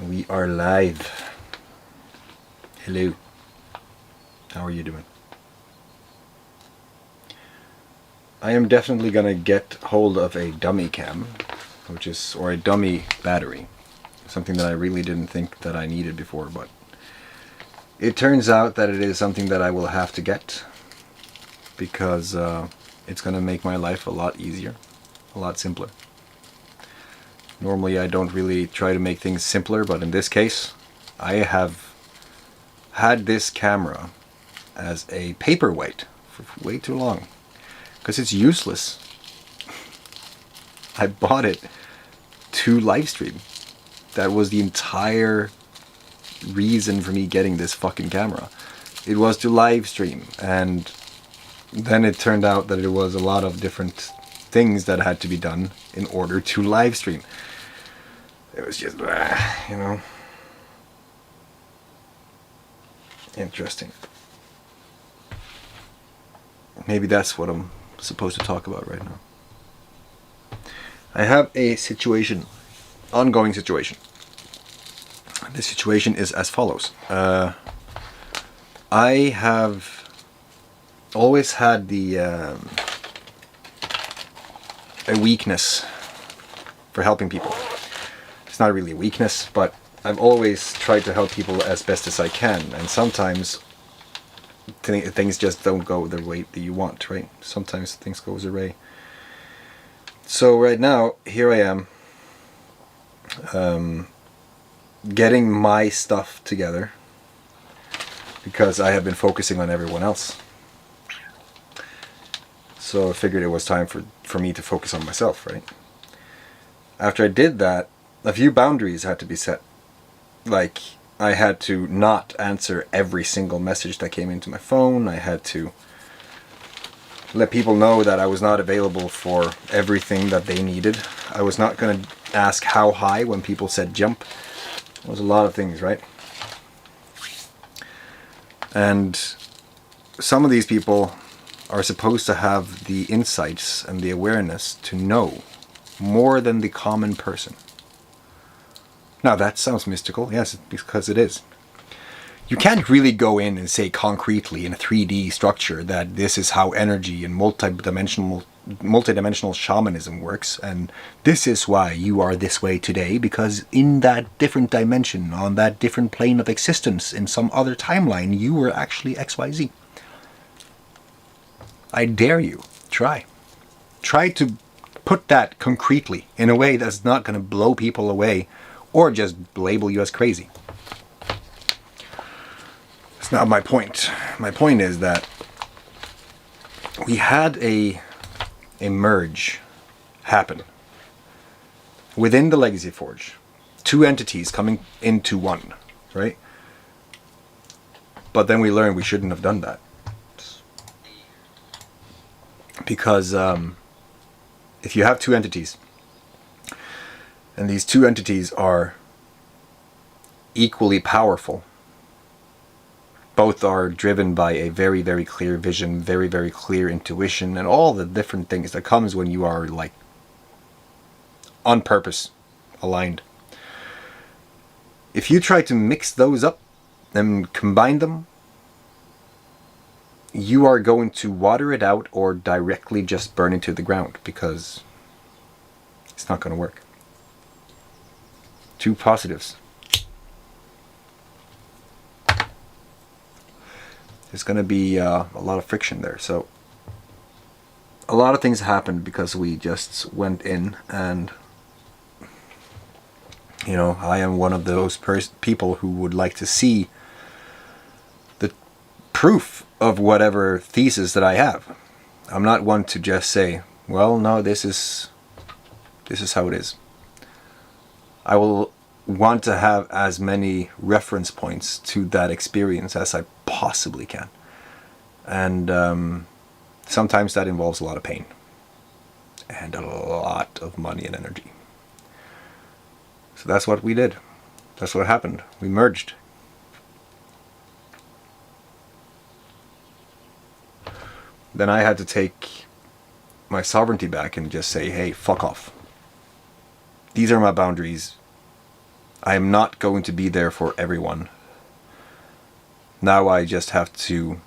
We are live. Hello. How are you doing? I am definitely gonna get hold of a dummy cam, or a dummy battery. Something that I really didn't think that I needed before, but it turns out that it is something that I will have to get because it's gonna make my life a lot easier, a lot simpler. Normally I don't really try to make things simpler, but in this case I have had this camera as a paperweight for way too long because it's useless. I bought it to live stream. That was the entire reason for me getting this fucking camera. It was to live stream, and then it turned out that it was a lot of different things that had to be done in order to live stream. It was just, interesting. Maybe that's what I'm supposed to talk about right now. I have a situation, ongoing situation. The situation is as follows. I have always had a weakness for helping people. It's not really a weakness, but I've always tried to help people as best as I can, and sometimes things just don't go the way that you want, right? Sometimes things go awry. So right now, here I am, getting my stuff together because I have been focusing on everyone else. So I figured it was time for me to focus on myself, right? After I did that, a few boundaries had to be set. Like, I had to not answer every single message that came into my phone. I had to let people know that I was not available for everything that they needed. I was not going to ask how high when people said jump. It was a lot of things, right? And some of these people are supposed to have the insights and the awareness to know more than the common person. Now that sounds mystical, yes, because it is. You can't really go in and say concretely in a 3D structure that this is how energy and multidimensional shamanism works, and this is why you are this way today, because in that different dimension, on that different plane of existence, in some other timeline, you were actually XYZ. I dare you, try. Try to put that concretely in a way that's not going to blow people away or just label you as crazy. It's not my point. My point is that we had a merge happen within the Legacy Forge. Two entities coming into one, right? But then we learned we shouldn't have done that. Because if you have two entities, and these two entities are equally powerful, both are driven by a very, very clear vision, very, very clear intuition, and all the different things that comes when you are, like, on purpose aligned. If you try to mix those up and combine them, you are going to water it out or directly just burn into the ground, because it's not going to work. Two positives. There's going to be a lot of friction there. So a lot of things happened because we just went in, and I am one of those people who would like to see the proof of whatever thesis that I have. I'm not one to just say, well, no, this is how it is. I will want to have as many reference points to that experience as I possibly can. And sometimes that involves a lot of pain and a lot of money and energy. So that's what we did. That's what happened. We merged. Then I had to take my sovereignty back and just say, hey, fuck off. These are my boundaries. I am not going to be there for everyone. Now I just have to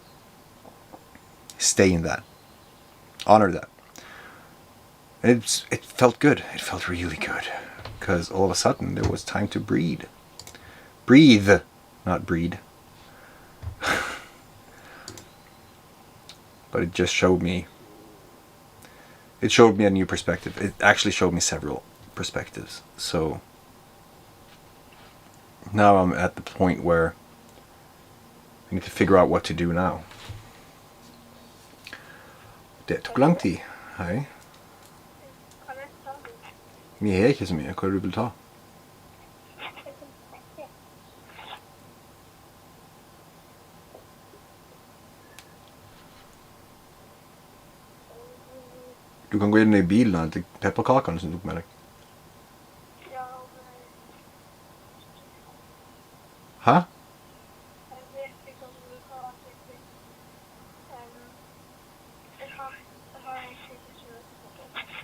stay in that. Honor that. And it felt good. It felt really good. Because all of a sudden there was time to breed. Breathe, not breed. But it just showed me. It showed me a new perspective. It actually showed me several perspectives. So now I'm at the point where I need to figure out what to do now. Det tok lang tid. Hei. Vi er ikke så mye. Hva er det du vil ta? Du kan gå inn i bilen til pepperkakene som du tok med deg. Hæ?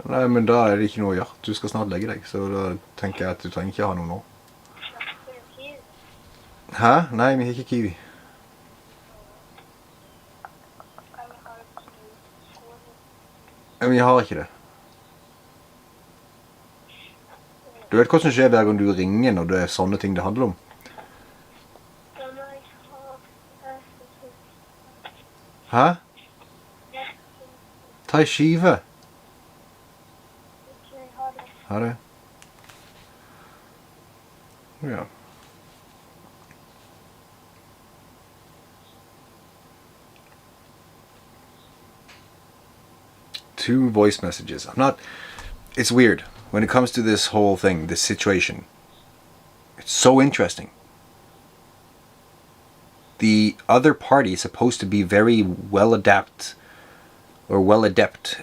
Nei, men da er det ikke noe å gjøre. Du skal snart legge deg, så da tenker jeg at du trenger ikke ha noe nå. Hæ? Nei, vi har ikke kiwi. Men jeg har ikke det. Du vet hva som skjer hver gang du ringer når det er sånne ting det handler om? Hæ? Ta en skive. Ha det. Ja. Two voice messages. It's weird when it comes to this whole thing, this situation. It's so interesting. The other party is supposed to be very well adept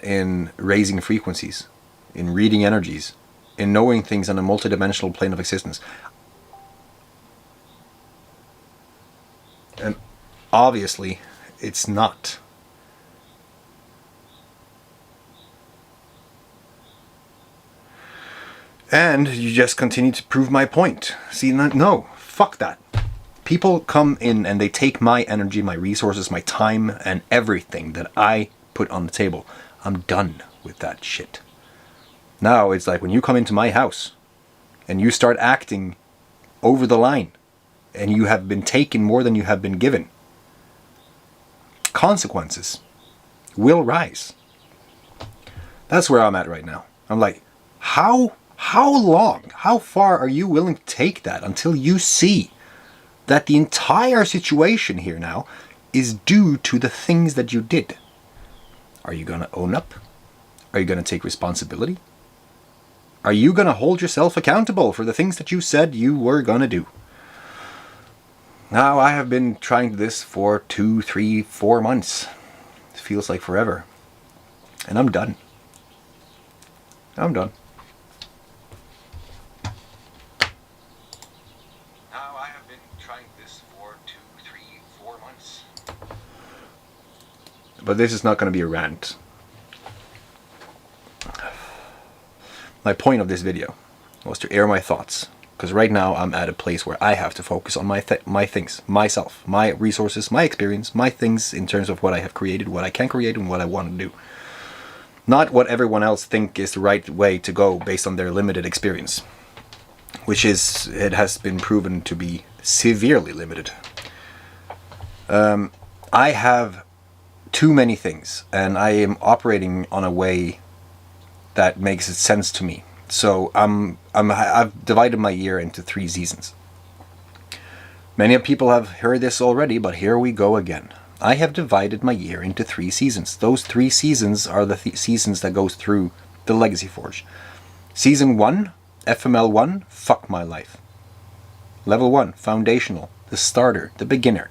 in raising frequencies, in reading energies, in knowing things on a multidimensional plane of existence. And obviously, it's not. And you just continue to prove my point. See, no, fuck that. People come in and they take my energy, my resources, my time, and everything that I put on the table. I'm done with that shit. Now it's like when you come into my house and you start acting over the line and you have been taken more than you have been given, consequences will rise. That's where I'm at right now. I'm like, how long, how far are you willing to take that until you see that the entire situation here now is due to the things that you did? Are you going to own up? Are you going to take responsibility? Are you going to hold yourself accountable for the things that you said you were going to do? Now, I have been trying this for 2, 3, 4 months. It feels like forever. And I'm done. I'm done. Now, I have been trying this for 2, 3, 4 months. But this is not going to be a rant. My point of this video was to air my thoughts, because right now I'm at a place where I have to focus on my things, myself, my resources, my experience, my things in terms of what I have created, what I can create, and what I want to do. Not what everyone else think is the right way to go based on their limited experience, which it has been proven to be severely limited. I have too many things, and I am operating on a way that makes sense to me. So I've divided my year into 3 seasons. Many people have heard this already, but here we go again. I have divided my year into 3 seasons. Those 3 seasons are the seasons that goes through the Legacy Forge. Season 1, FML 1, fuck my life. Level 1, foundational, the starter, the beginner.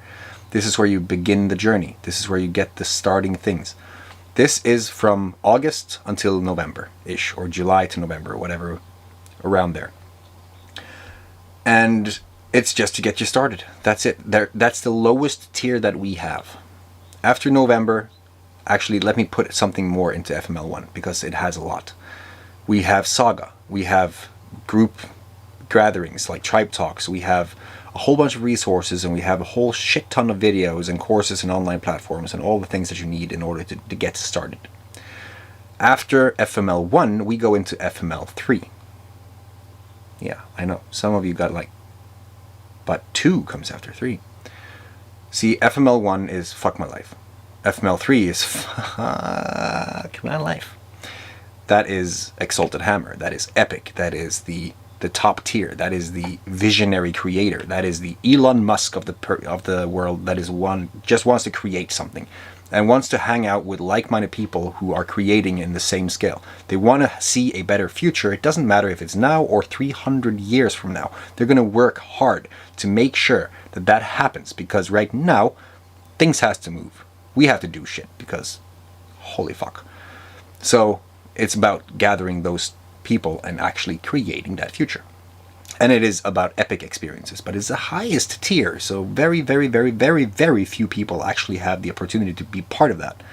This is where you begin the journey. This is where you get the starting things. This is from August until November-ish, or July to November, whatever, around there. And it's just to get you started. That's it. That's the lowest tier that we have. After November, actually, let me put something more into FML1, because it has a lot. We have Saga. We have group gatherings like Tribe Talks. We have a whole bunch of resources, and we have a whole shit ton of videos and courses and online platforms and all the things that you need in order to get started. After FML1, we go into FML3. Yeah, I know. Some of you got like, but 2 comes after 3. See, FML1 is fuck my life. FML3 is fuck my life. That is Exalted Hammer. That is epic. That is the top tier. That is the visionary creator. That is the Elon Musk of the world. That is one just wants to create something and wants to hang out with like-minded people who are creating in the same scale. They want to see a better future. It doesn't matter if it's now or 300 years from now. They're going to work hard to make sure that that happens, because right now things has to move. We have to do shit because holy fuck. So it's about gathering those people and actually creating that future. And it is about epic experiences, but it's the highest tier. So very, very, very, very, very few people actually have the opportunity to be part of that.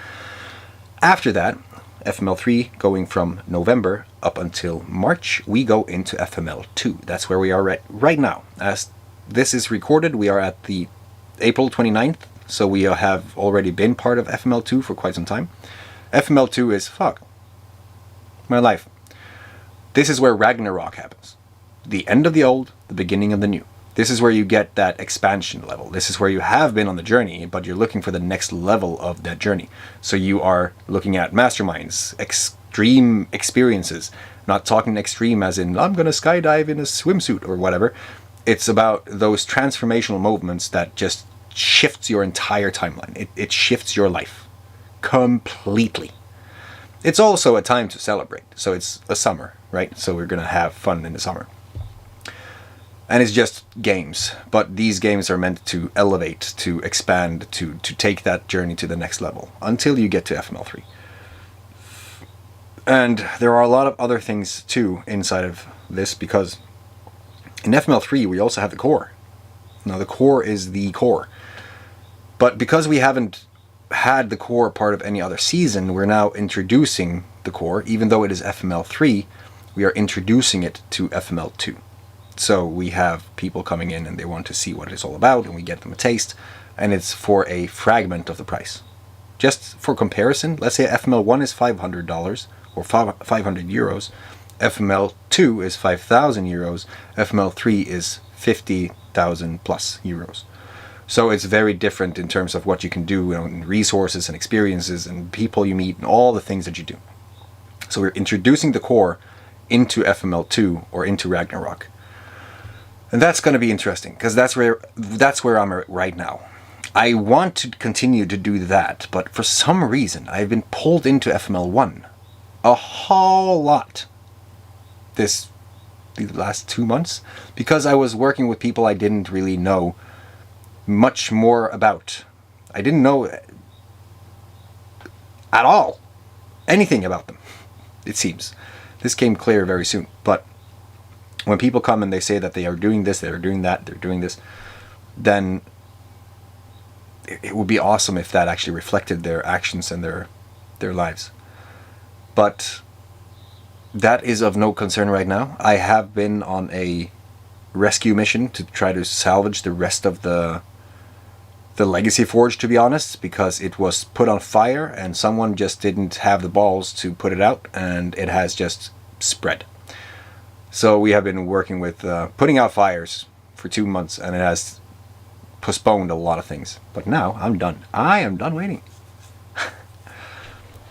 After that, FML3, going from November up until March, we go into FML2. That's where we are right now. As this is recorded, we are at the April 29th. So we have already been part of FML2 for quite some time. FML2 is fuck my life. This is where Ragnarok happens. The end of the old, the beginning of the new. This is where you get that expansion level. This is where you have been on the journey, but you're looking for the next level of that journey. So you are looking at masterminds, extreme experiences. Not talking extreme as in, I'm going to skydive in a swimsuit or whatever. It's about those transformational moments that just shifts your entire timeline. It shifts your life completely. It's also a time to celebrate. So it's a summer, right? So we're going to have fun in the summer. And it's just games, but these games are meant to elevate, to expand, to take that journey to the next level until you get to FML3. And there are a lot of other things too inside of this, because in FML3 we also have the core. Now the core is the core. But because we haven't had the core part of any other season, we're now introducing the core. Even though it is FML3, we are introducing it to FML2. So we have people coming in and they want to see what it's all about, and we get them a taste, and it's for a fragment of the price. Just for comparison, let's say FML1 is $500 or 500 euros, FML2 is 5,000 euros, FML3 is 50,000 plus euros. So it's very different in terms of what you can do, in resources and experiences and people you meet and all the things that you do. So we're introducing the core into FML2 or into Ragnarok. And that's going to be interesting, because that's where I'm right now. I want to continue to do that, but for some reason I've been pulled into FML1 a whole lot the last 2 months, because I was working with people I didn't really know much more about. I didn't know at all anything about them, it seems. This came clear very soon, but when people come and they say that they are doing this, they are doing that, they're doing this, then it would be awesome if that actually reflected their actions and their lives. But that is of no concern right now. I have been on a rescue mission to try to salvage the rest of the Legacy Forge, to be honest, because it was put on fire and someone just didn't have the balls to put it out, and it has just spread. So we have been working with putting out fires for 2 months, and it has postponed a lot of things. But now I'm done. I am done waiting.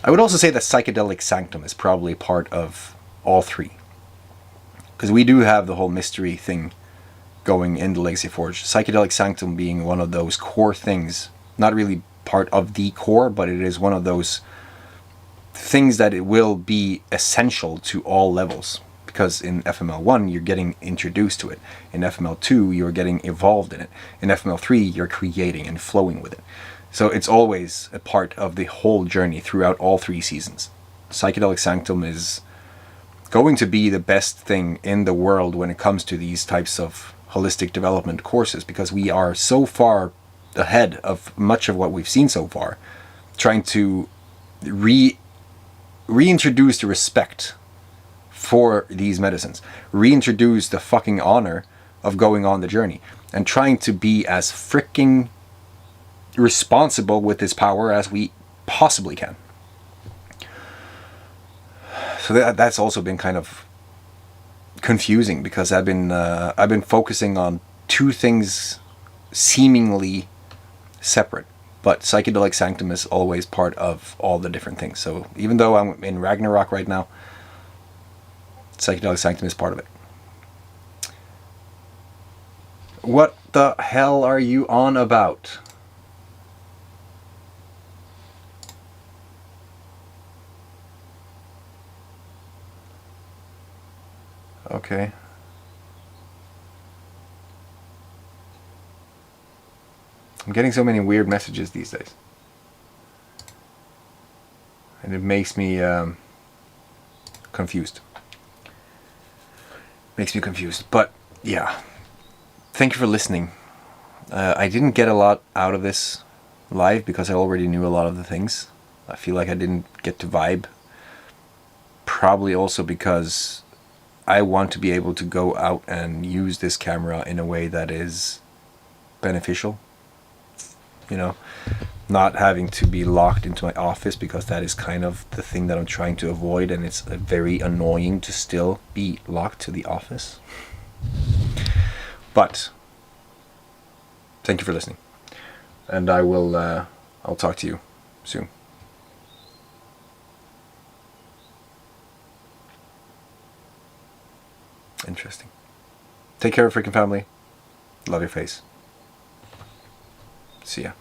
I would also say that Psychedelic Sanctum is probably part of all three, because we do have the whole mystery thing going in the Legacy Forge. Psychedelic Sanctum being one of those core things, not really part of the core, but it is one of those things that it will be essential to all levels. Because in FML1 you're getting introduced to it, in FML2 you're getting involved in it, in FML3 you're creating and flowing with it. So it's always a part of the whole journey throughout all 3 seasons. Psychedelic Sanctum is going to be the best thing in the world when it comes to these types of holistic development courses, because we are so far ahead of much of what we've seen so far, trying to reintroduce the respect for these medicines. Reintroduce the fucking honor of going on the journey and trying to be as freaking responsible with this power as we possibly can. So that's also been kind of confusing, because I've been focusing on two things seemingly separate, but Psychedelic Sanctum is always part of all the different things. So even though I'm in Ragnarok right now, Psychedelic Sanctum is part of it. What the hell are you on about? Okay. I'm getting so many weird messages these days. And it makes me confused. Makes me confused. But yeah. Thank you for listening. I didn't get a lot out of this live because I already knew a lot of the things. I feel like I didn't get to vibe. Probably also because I want to be able to go out and use this camera in a way that is beneficial. You know, not having to be locked into my office, because that is kind of the thing that I'm trying to avoid, and it's very annoying to still be locked to the office. But thank you for listening, and I'll talk to you soon. Interesting. Take care of freaking family. Love your face. See ya.